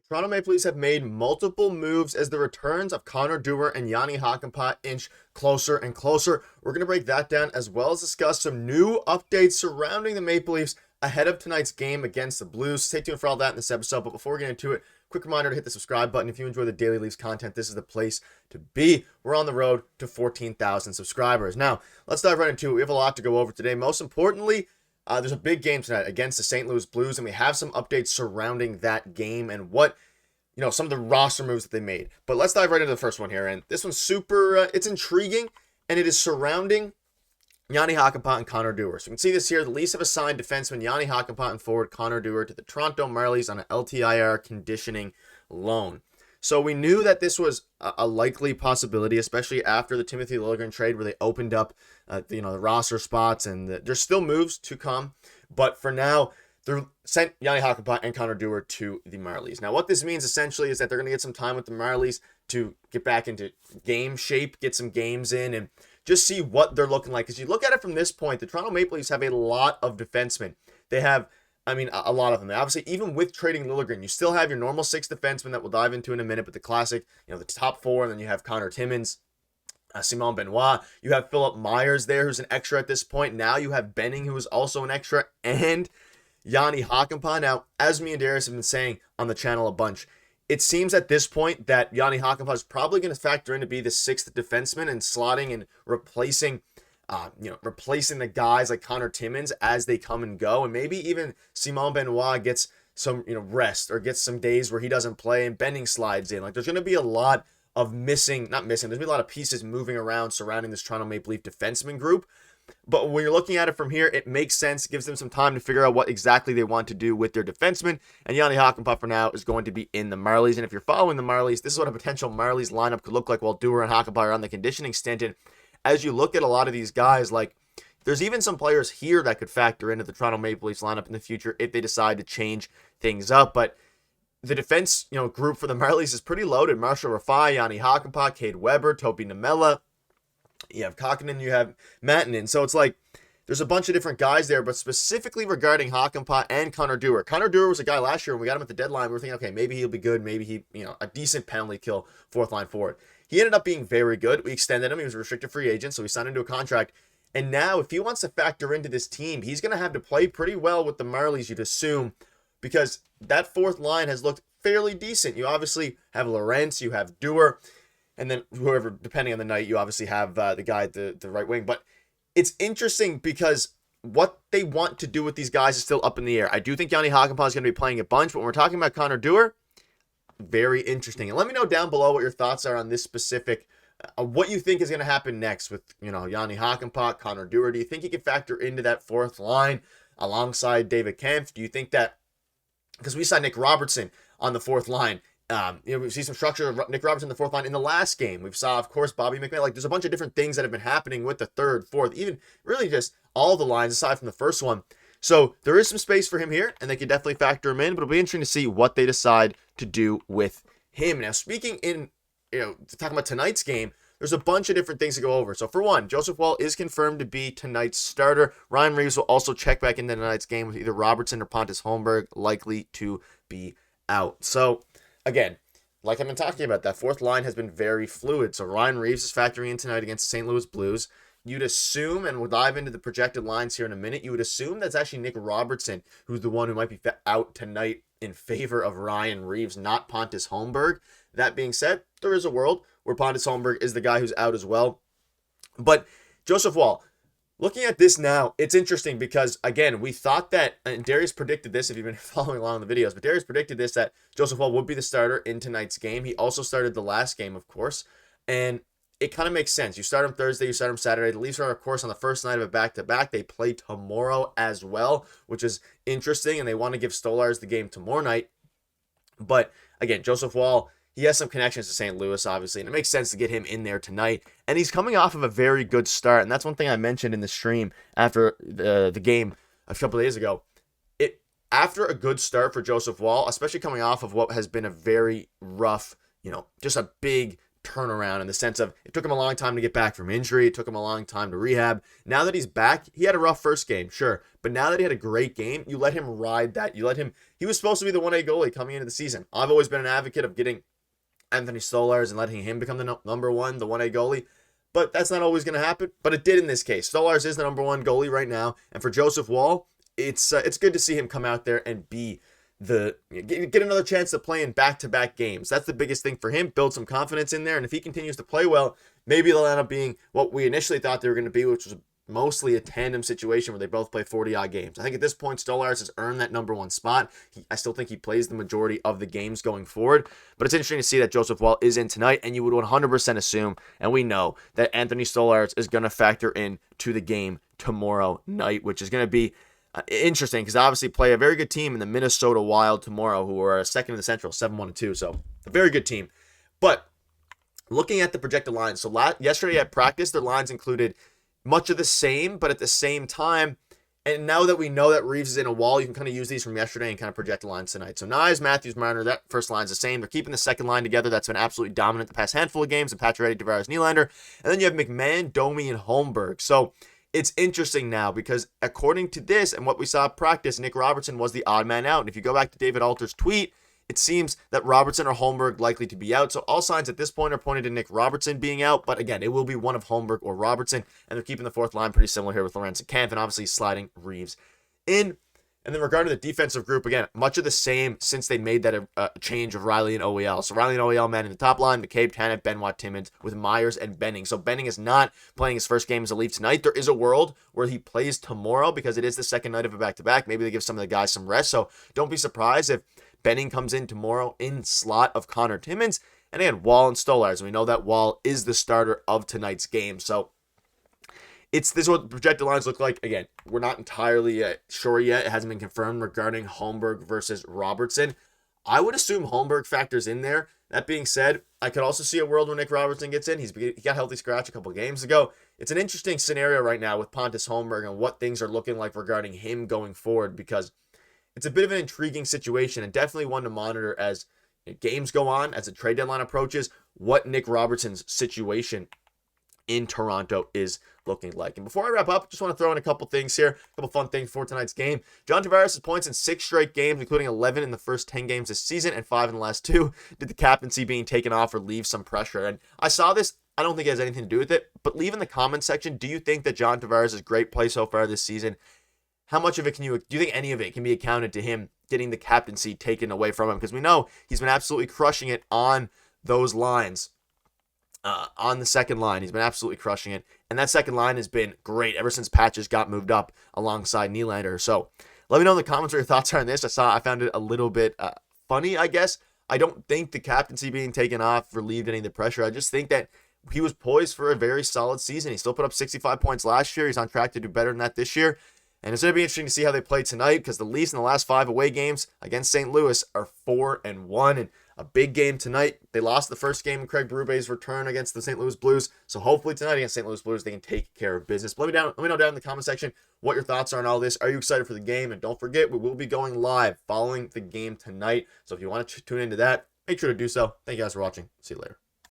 Toronto Maple Leafs have made multiple moves as the returns of Connor Dewar and Yanni Hakanpää inch closer and closer. We're going to break that down as well as discuss some new updates surrounding the Maple Leafs ahead of tonight's game against the Blues. Stay tuned for all that in this episode, but before we get into it, quick reminder to hit the subscribe button. If you enjoy the Daily Leafs content, this is the place to be. We're on the road to 14,000 subscribers. Now, let's dive right into it. We have a lot to go over today. Most importantly, there's a big game tonight against the St. Louis Blues, and we have some updates surrounding that game and what, some of the roster moves that they made. But let's dive right into the first one here, and this one's super, it's intriguing, and it is surrounding Yanni Hakanpää and Connor Dewar. So you can see this here. The Leafs have assigned defenseman Yanni Hakanpää and forward Connor Dewar to the Toronto Marlies on an LTIR conditioning loan. So we knew that this was a likely possibility, especially after the Timothy Liljegren trade where they opened up, the roster spots, and there's still moves to come. But for now, they're sent Yanni Hakanpää and Connor Dewar to the Marlies. Now, what this means essentially is that they're going to get some time with the Marlies to get back into game shape, get some games in, and just see what they're looking like. Because you look at it from this point, the Toronto Maple Leafs have a lot of defensemen. They have, a lot of them. Obviously, even with trading Liljegren, you still have your normal 6 defensemen that we'll dive into in a minute, but the classic, the top 4, and then you have Connor Timmins, Simon Benoit. You have Philip Myers there, who's an extra at this point. Now you have Benning, who is also an extra, and Yanni Hakanpää. Now, as me and Darius have been saying on the channel a bunch, it seems at this point that Yanni Hakanpää is probably going to factor in to be the 6th defenseman and slotting and replacing the guys like Connor Timmins as they come and go. And maybe even Simon Benoit gets some, rest or gets some days where he doesn't play and Benning slides in. Like, there's going to be a lot of there's going to be a lot of pieces moving around surrounding this Toronto Maple Leaf defenseman group. But when you're looking at it from here, it makes sense. It gives them some time to figure out what exactly they want to do with their defensemen. And Yanni Hakanpää for now is going to be in the Marlies. And if you're following the Marlies, this is what a potential Marlies lineup could look like while Dewar and Hakanpää are on the conditioning stint. And as you look at a lot of these guys, like, there's even some players here that could factor into the Toronto Maple Leafs lineup in the future if they decide to change things up. But the defense, group for the Marlies is pretty loaded. Marshall Rafai, Yanni Hakanpää, Cade Weber, Topi Namela. You have Kakinen, you have Matanen. So it's like there's a bunch of different guys there, but specifically regarding Hakanpää and Connor Dewar. Connor Dewar was a guy last year when we got him at the deadline. We were thinking, okay, maybe he'll be good. Maybe he, a decent penalty kill, 4th line forward. He ended up being very good. We extended him. He was a restricted free agent, so we signed him to a contract. And now, if he wants to factor into this team, he's going to have to play pretty well with the Marlies, you'd assume, because that 4th line has looked fairly decent. You obviously have Lorentz, you have Dewar, and then whoever, depending on the night, you obviously have the guy at the right wing. But it's interesting because what they want to do with these guys is still up in the air. I do think Yanni Hakanpää is going to be playing a bunch, but when we're talking about Connor Dewar, very interesting. And let me know down below what your thoughts are on this specific, what you think is going to happen next with, Yanni Hakanpää, Connor Dewar. Do you think he can factor into that 4th line alongside David Kampf? Do you think that, because we saw Nick Robertson on the 4th line, we see some structure of Nick Robertson in the 4th line in the last game. We saw, of course, Bobby McMahon. Like, there's a bunch of different things that have been happening with the 3rd, 4th, even really just all the lines aside from the first one. So there is some space for him here, and they can definitely factor him in, but it'll be interesting to see what they decide to do with him. Now, speaking in, talking about tonight's game, there's a bunch of different things to go over. So for one, Joseph Woll is confirmed to be tonight's starter. Ryan Reaves will also check back into tonight's game with either Robertson or Pontus Holmberg likely to be out. So again, like I've been talking about, that 4th line has been very fluid. So Ryan Reaves is factoring in tonight against the St. Louis Blues. You'd assume, and we'll dive into the projected lines here in a minute, you would assume that's actually Nick Robertson who's the one who might be out tonight in favor of Ryan Reaves, not Pontus Holmberg. That being said, there is a world where Pontus Holmberg is the guy who's out as well. But Joseph Woll, looking at this now, it's interesting because, again, we thought that, and Darius predicted this if you've been following along in the videos, but Darius predicted this, that Joseph Woll would be the starter in tonight's game. He also started the last game, of course, and it kind of makes sense. You start him Thursday, you start him Saturday. The Leafs are, of course, on the first night of a back-to-back. They play tomorrow as well, which is interesting, and they want to give Stolarz the game tomorrow night. But, again, Joseph Woll, he has some connections to St. Louis, obviously, and it makes sense to get him in there tonight. And he's coming off of a very good start, and that's one thing I mentioned in the stream after the game a couple of days ago. After a good start for Joseph Woll, especially coming off of what has been a very rough, just a big turnaround in the sense of it took him a long time to get back from injury. It took him a long time to rehab. Now that he's back, he had a rough first game, sure. But now that he had a great game, you let him ride that. You let him, he was supposed to be the 1A goalie coming into the season. I've always been an advocate of getting Anthony Stolarz and letting him become the number one, the 1A goalie. But that's not always going to happen. But it did in this case. Stolarz is the number one goalie right now. And for Joseph Woll, it's good to see him come out there and be get another chance to play in back-to-back games. That's the biggest thing for him. Build some confidence in there. And if he continues to play well, maybe they'll end up being what we initially thought they were going to be, which was mostly a tandem situation where they both play 40-odd games. I think at this point, Stolarz has earned that number one spot. I still think he plays the majority of the games going forward. But it's interesting to see that Joseph Woll is in tonight, and you would 100% assume, and we know, that Anthony Stolarz is going to factor in to the game tomorrow night, which is going to be interesting because obviously play a very good team in the Minnesota Wild tomorrow, who are second in the Central, 7-1-2. So a very good team. But looking at the projected lines, so yesterday at practice, their lines included much of the same, but at the same time, and now that we know that Reeves is in a Woll, you can kind of use these from yesterday and kind of project the lines tonight. So Knies, Matthews, Marner, that first line's the same. They're keeping the second line together. That's been absolutely dominant the past handful of games. And Pacioretty, Tavares, Nylander. And then you have McMahon, Domi, and Holmberg. So it's interesting now because according to this and what we saw at practice, Nick Robertson was the odd man out. And if you go back to David Alter's tweet, it seems that Robertson or Holmberg likely to be out. So all signs at this point are pointed to Nick Robertson being out. But again, it will be one of Holmberg or Robertson. And they're keeping the fourth line pretty similar here with Lorenz and Kampf, and obviously sliding Reeves in. And then regarding the defensive group, again, much of the same since they made that change of Riley and OEL. So Riley and OEL man in the top line, McCabe, Tanev, Benoit, Timmins, with Myers and Benning. So Benning is not playing his first game as a Leaf tonight. There is a world where he plays tomorrow because it is the second night of a back-to-back. Maybe they give some of the guys some rest. So don't be surprised if Benning comes in tomorrow in slot of Connor Timmins. And again, Woll and Stolarz. We know that Woll is the starter of tonight's game. So this is what the projected lines look like. Again, we're not entirely sure yet. It hasn't been confirmed regarding Holmberg versus Robertson. I would assume Holmberg factors in there. That being said, I could also see a world where Nick Robertson gets in. He got healthy scratch a couple of games ago. It's an interesting scenario right now with Pontus Holmberg and what things are looking like regarding him going forward because it's a bit of an intriguing situation and definitely one to monitor as games go on, as the trade deadline approaches, what Nick Robertson's situation in Toronto is looking like. And before I wrap up, just want to throw in a couple things here, a couple fun things for tonight's game. John Tavares' points in 6 straight games, including 11 in the first 10 games this season and 5 in the last 2. Did the captaincy being taken off relieve some pressure? And I saw this. I don't think it has anything to do with it, but leave in the comments section, do you think that John Tavares' great play so far this season, how much of it do you think any of it can be accounted to him getting the captaincy taken away from him? Because we know he's been absolutely crushing it on those lines. On the second line, he's been absolutely crushing it. And that second line has been great ever since Patches got moved up alongside Nylander. So let me know in the comments what your thoughts are on this. I found it a little bit funny, I guess. I don't think the captaincy being taken off relieved any of the pressure. I just think that he was poised for a very solid season. He still put up 65 points last year. He's on track to do better than that this year. And it's going to be interesting to see how they play tonight because the Leafs in the last 5 away games against St. Louis are 4-1. And a big game tonight. They lost the first game in Craig Berube's return against the St. Louis Blues. So hopefully tonight against St. Louis Blues, they can take care of business. Let me know down in the comment section what your thoughts are on all this. Are you excited for the game? And don't forget, we will be going live following the game tonight. So if you want to tune into that, make sure to do so. Thank you guys for watching. See you later.